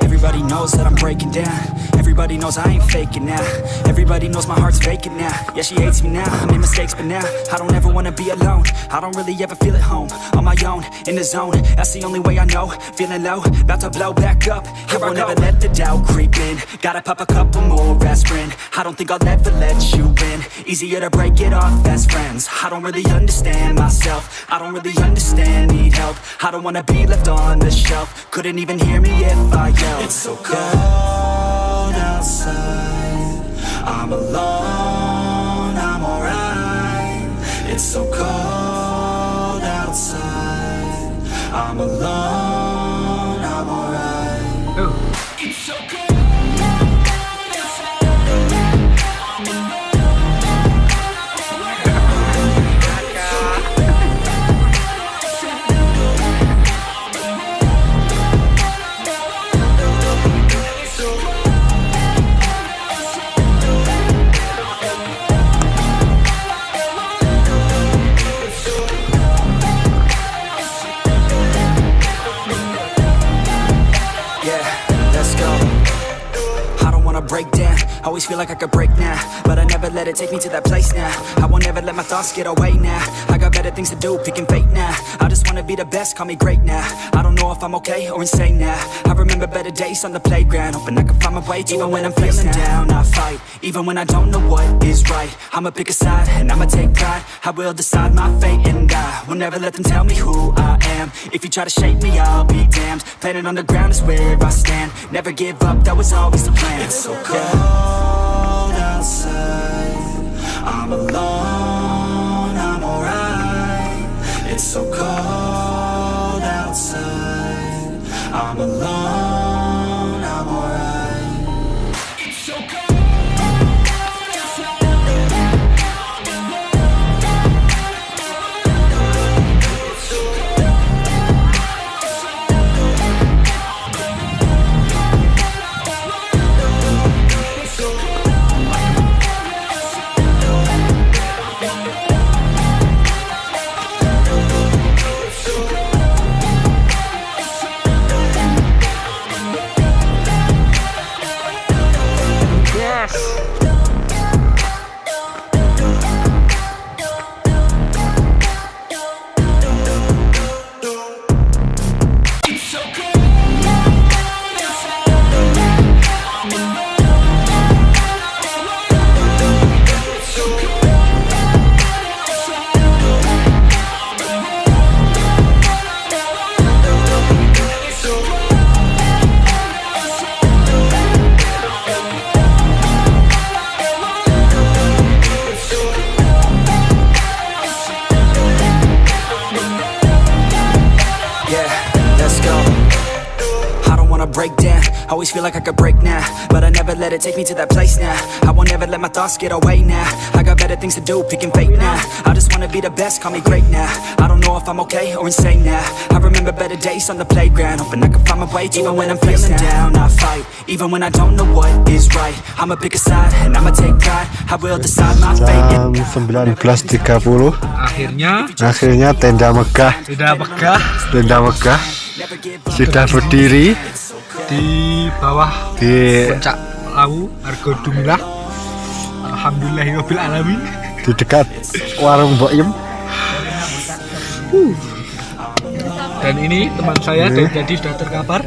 Everybody knows that I'm breaking down. Everybody knows I ain't faking now. Everybody knows my heart's vacant now. Yeah, she hates me now, I made mistakes but now I don't ever wanna be alone. I don't really ever feel at home. On my own, in the zone, that's the only way I know. Feeling low, about to blow back up. I won't ever let the doubt creep in. Gotta pop a couple more aspirin. I don't think I'll ever let you in. Easier to break it off best friends. I don't really understand myself. I don't really understand, need help. I don't wanna be left on the shelf. Couldn't even hear me if I yelled. It's so cold outside, I'm alone, I'm alright. It's so cold outside, I'm alone, I'm alright. It's so cold. Break down, always feel like I could break now, but I never let it take me to that place now. I won't ever let my thoughts get away now. I got better things to do, picking fate now. I just wanna be the best, call me great now. I don't know if I'm okay or insane now. I remember better days on the playground, hoping I can find my way even when I'm feeling down. I fight, even when I don't know what is right. I'ma pick a side, and I'ma take pride. I will decide my fate, and I will never let them tell me who I am. If you try to shape me, I'll be damned. Planet on the ground is where I stand. Never give up, that was always the plan. It's so cold outside, I'm alone, I'm alright. It's so cold outside, I'm alone, I'm alright. It's so cold. Break down, always feel like I could break now, but I never let it take me to that place now. I won't ever let my thoughts get away now. I got better things to do, picking fate now. I just wanna be the best, call me great now. I don't know if I'm okay or insane now. I remember better days on the playground, hoping I can find my way even when I'm feeling down. I fight, even when I don't know what is right. I'ma pick a side, and I'ma take pride. I will decide my fate. Jam 19.30 akhirnya tenda megah sudah berdiri di bawah di puncak Lawu Argo Dumilah. Alhamdulillahirabbil alamin, di dekat warung Boim. Dan ini teman saya dan jadi sudah terkapar.